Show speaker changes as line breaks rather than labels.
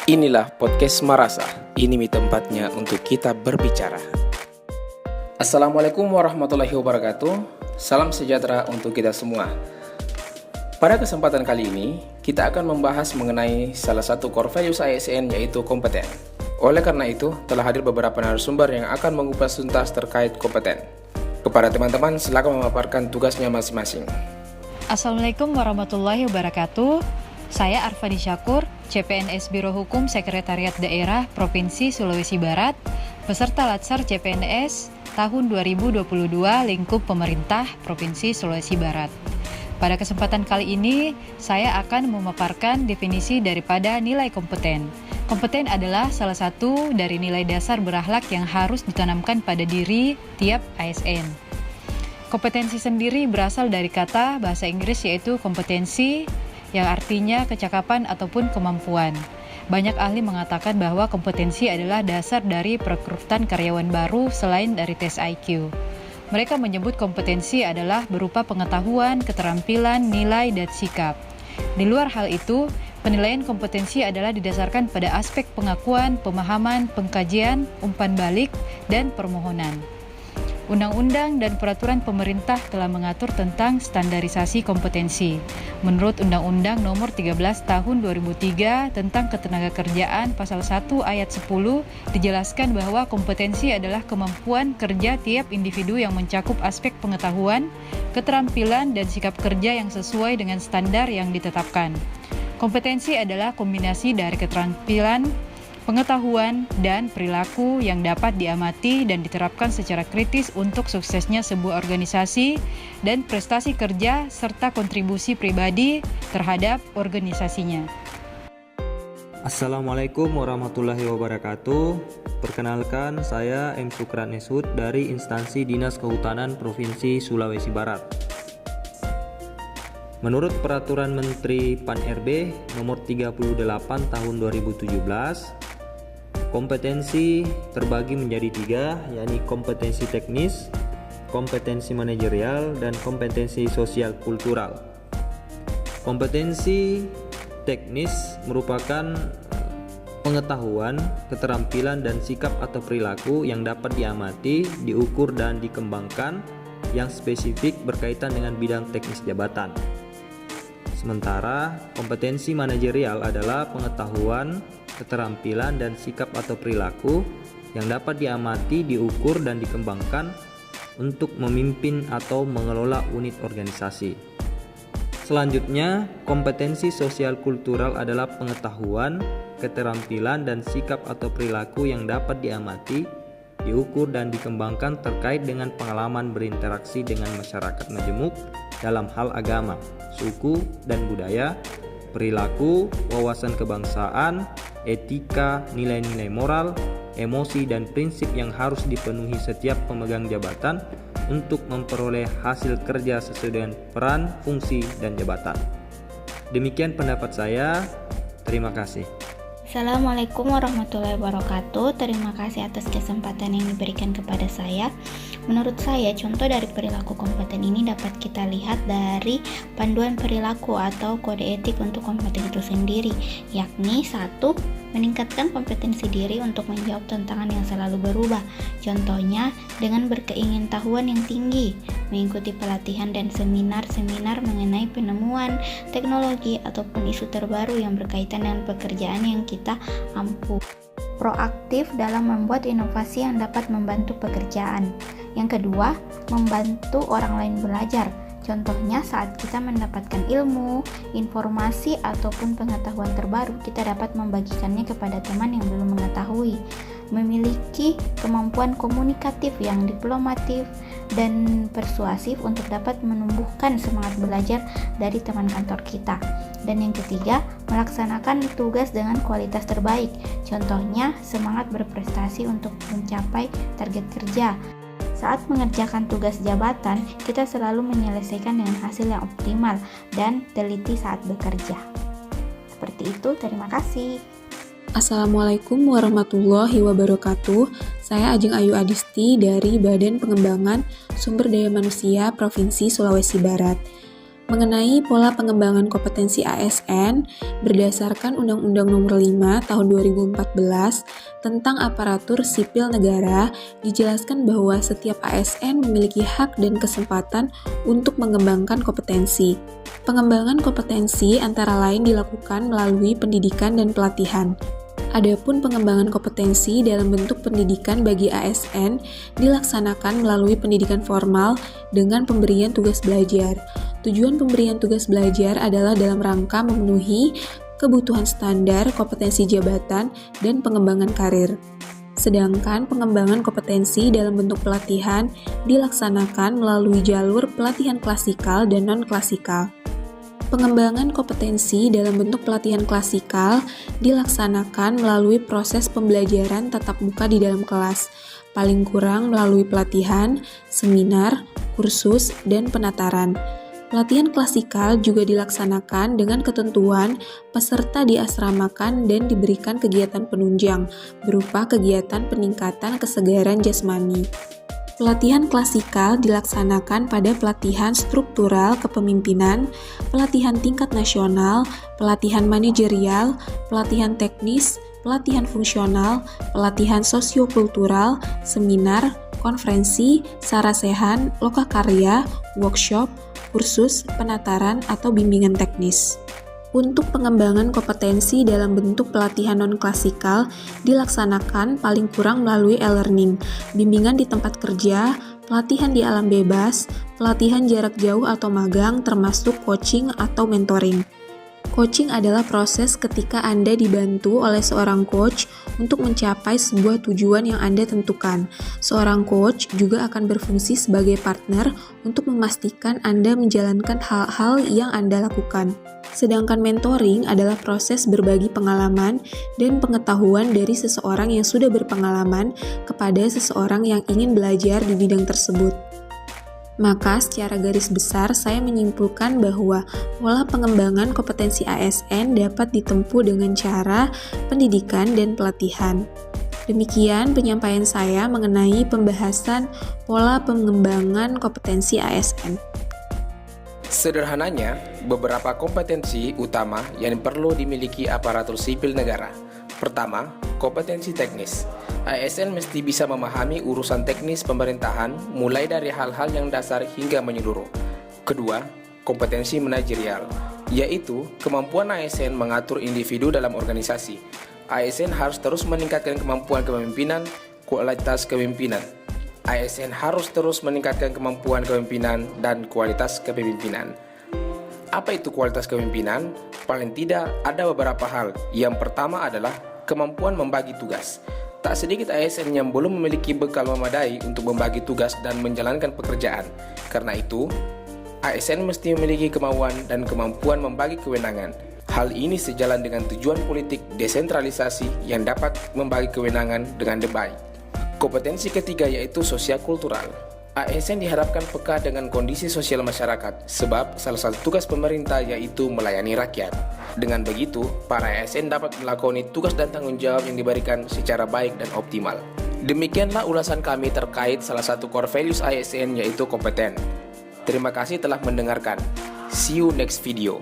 Inilah podcast Marasa. Ini tempatnya untuk kita berbicara. Assalamualaikum warahmatullahi wabarakatuh. Salam sejahtera untuk kita semua. Pada kesempatan kali ini, kita akan membahas mengenai salah satu core values ASN, yaitu kompeten. Oleh karena itu, telah hadir beberapa narasumber yang akan mengupas tuntas terkait kompeten. Kepada teman-teman, silakan memaparkan tugasnya masing-masing.
Assalamualaikum warahmatullahi wabarakatuh. Saya Arfadi Syakur, CPNS Biro Hukum Sekretariat Daerah Provinsi Sulawesi Barat, peserta Latsar CPNS tahun 2022 lingkup pemerintah Provinsi Sulawesi Barat. Pada kesempatan kali ini, saya akan memaparkan definisi daripada nilai kompeten. Kompeten adalah salah satu dari nilai dasar berakhlak yang harus ditanamkan pada diri tiap ASN. Kompetensi sendiri berasal dari kata bahasa Inggris yaitu kompetensi, yang artinya kecakapan ataupun kemampuan. Banyak ahli mengatakan bahwa kompetensi adalah dasar dari perekrutan karyawan baru selain dari tes IQ. Mereka menyebut kompetensi adalah berupa pengetahuan, keterampilan, nilai, dan sikap. Di luar hal itu, penilaian kompetensi adalah didasarkan pada aspek pengakuan, pemahaman, pengkajian, umpan balik, dan permohonan. Undang-undang dan peraturan pemerintah telah mengatur tentang standarisasi kompetensi. Menurut Undang-Undang Nomor 13 Tahun 2003 tentang Ketenagakerjaan Pasal 1 Ayat 10 dijelaskan bahwa kompetensi adalah kemampuan kerja tiap individu yang mencakup aspek pengetahuan, keterampilan, dan sikap kerja yang sesuai dengan standar yang ditetapkan. Kompetensi adalah kombinasi dari keterampilan, pengetahuan, dan perilaku yang dapat diamati dan diterapkan secara kritis untuk suksesnya sebuah organisasi dan prestasi kerja serta kontribusi pribadi terhadap organisasinya.
Assalamualaikum warahmatullahi wabarakatuh. Perkenalkan, saya M. Sukran Esud dari Instansi Dinas Kehutanan Provinsi Sulawesi Barat. Menurut Peraturan Menteri Pan-RB Nomor 38 Tahun 2017, kompetensi terbagi menjadi 3, yakni kompetensi teknis, kompetensi manajerial, dan kompetensi sosial kultural. Kompetensi teknis merupakan pengetahuan, keterampilan, dan sikap atau perilaku yang dapat diamati, diukur, dan dikembangkan yang spesifik berkaitan dengan bidang teknis jabatan. Sementara kompetensi manajerial adalah pengetahuan, keterampilan, dan sikap atau perilaku yang dapat diamati, diukur, dan dikembangkan untuk memimpin atau mengelola unit organisasi. Selanjutnya, kompetensi sosial kultural adalah pengetahuan, keterampilan, dan sikap atau perilaku yang dapat diamati, diukur, dan dikembangkan terkait dengan pengalaman berinteraksi dengan masyarakat majemuk dalam hal agama, suku, dan budaya, perilaku, wawasan kebangsaan, etika, nilai-nilai moral, emosi, dan prinsip yang harus dipenuhi setiap pemegang jabatan untuk memperoleh hasil kerja sesuai dengan peran, fungsi, dan jabatan. Demikian pendapat saya. Terima kasih.
Assalamualaikum warahmatullahi wabarakatuh. Terima kasih atas kesempatan yang diberikan kepada saya. Menurut saya, contoh dari perilaku kompeten ini dapat kita lihat dari panduan perilaku atau kode etik untuk kompeten itu sendiri, yakni 1. Meningkatkan kompetensi diri untuk menjawab tantangan yang selalu berubah. Contohnya, dengan berkeingintahuan yang tinggi, mengikuti pelatihan dan seminar-seminar mengenai penemuan, teknologi, ataupun isu terbaru yang berkaitan dengan pekerjaan yang kita ampuh. Proaktif dalam membuat inovasi yang dapat membantu pekerjaan. Yang kedua, membantu orang lain belajar. Contohnya saat kita mendapatkan ilmu, informasi, ataupun pengetahuan terbaru, kita dapat membagikannya kepada teman yang belum mengetahui. Memiliki kemampuan komunikatif yang diplomatif dan persuasif untuk dapat menumbuhkan semangat belajar dari teman kantor kita. Dan yang ketiga, melaksanakan tugas dengan kualitas terbaik. Contohnya, semangat berprestasi untuk mencapai target kerja. Saat mengerjakan tugas jabatan, kita selalu menyelesaikan dengan hasil yang optimal dan teliti saat bekerja. Seperti itu, terima kasih.
Assalamualaikum warahmatullahi wabarakatuh. Saya Ajeng Ayu Adisti dari Badan Pengembangan Sumber Daya Manusia Provinsi Sulawesi Barat. Mengenai pola pengembangan kompetensi ASN, berdasarkan Undang-Undang Nomor 5 Tahun 2014 tentang Aparatur Sipil Negara, dijelaskan bahwa setiap ASN memiliki hak dan kesempatan untuk mengembangkan kompetensi. Pengembangan kompetensi antara lain dilakukan melalui pendidikan dan pelatihan. Adapun pengembangan kompetensi dalam bentuk pendidikan bagi ASN dilaksanakan melalui pendidikan formal dengan pemberian tugas belajar. Tujuan pemberian tugas belajar adalah dalam rangka memenuhi kebutuhan standar kompetensi jabatan dan pengembangan karir. Sedangkan pengembangan kompetensi dalam bentuk pelatihan dilaksanakan melalui jalur pelatihan klasikal dan non-klasikal. Pengembangan kompetensi dalam bentuk pelatihan klasikal dilaksanakan melalui proses pembelajaran tatap muka di dalam kelas, paling kurang melalui pelatihan, seminar, kursus, dan penataran. Pelatihan klasikal juga dilaksanakan dengan ketentuan peserta diasramakan dan diberikan kegiatan penunjang berupa kegiatan peningkatan kesegaran jasmani. Pelatihan klasikal dilaksanakan pada pelatihan struktural kepemimpinan, pelatihan tingkat nasional, pelatihan manajerial, pelatihan teknis, pelatihan fungsional, pelatihan sosiokultural, seminar, konferensi, sarasehan, lokakarya, workshop, kursus, penataran, atau bimbingan teknis. Untuk pengembangan kompetensi dalam bentuk pelatihan non-klasikal dilaksanakan paling kurang melalui e-learning, bimbingan di tempat kerja, pelatihan di alam bebas, pelatihan jarak jauh atau magang termasuk coaching atau mentoring. Coaching adalah proses ketika Anda dibantu oleh seorang coach untuk mencapai sebuah tujuan yang Anda tentukan. Seorang coach juga akan berfungsi sebagai partner untuk memastikan Anda menjalankan hal-hal yang Anda lakukan. Sedangkan mentoring adalah proses berbagi pengalaman dan pengetahuan dari seseorang yang sudah berpengalaman kepada seseorang yang ingin belajar di bidang tersebut. Maka secara garis besar saya menyimpulkan bahwa pola pengembangan kompetensi ASN dapat ditempuh dengan cara pendidikan dan pelatihan. Demikian penyampaian saya mengenai pembahasan pola pengembangan kompetensi ASN.
Sederhananya, beberapa kompetensi utama yang perlu dimiliki aparatur sipil negara. Pertama, kompetensi teknis. ASN mesti bisa memahami urusan teknis pemerintahan mulai dari hal-hal yang dasar hingga menyeluruh. Kedua, kompetensi manajerial, yaitu kemampuan ASN mengatur individu dalam organisasi. ASN harus terus meningkatkan kemampuan kepemimpinan, kualitas kepemimpinan. ASN harus terus meningkatkan kemampuan kepemimpinan dan kualitas kepemimpinan. Apa itu kualitas kepemimpinan? Paling tidak ada beberapa hal. Yang pertama adalah kemampuan membagi tugas. Tak sedikit ASN yang belum memiliki bekal memadai untuk membagi tugas dan menjalankan pekerjaan. Karena itu, ASN mesti memiliki kemauan dan kemampuan membagi kewenangan. Hal ini sejalan dengan tujuan politik desentralisasi yang dapat membagi kewenangan dengan baik. Kompetensi ketiga yaitu sosial kultural. ASN diharapkan peka dengan kondisi sosial masyarakat, sebab salah satu tugas pemerintah yaitu melayani rakyat. Dengan begitu, para ASN dapat melakoni tugas dan tanggung jawab yang diberikan secara baik dan optimal. Demikianlah ulasan kami terkait salah satu core values ASN yaitu kompeten. Terima kasih telah mendengarkan. See you next video.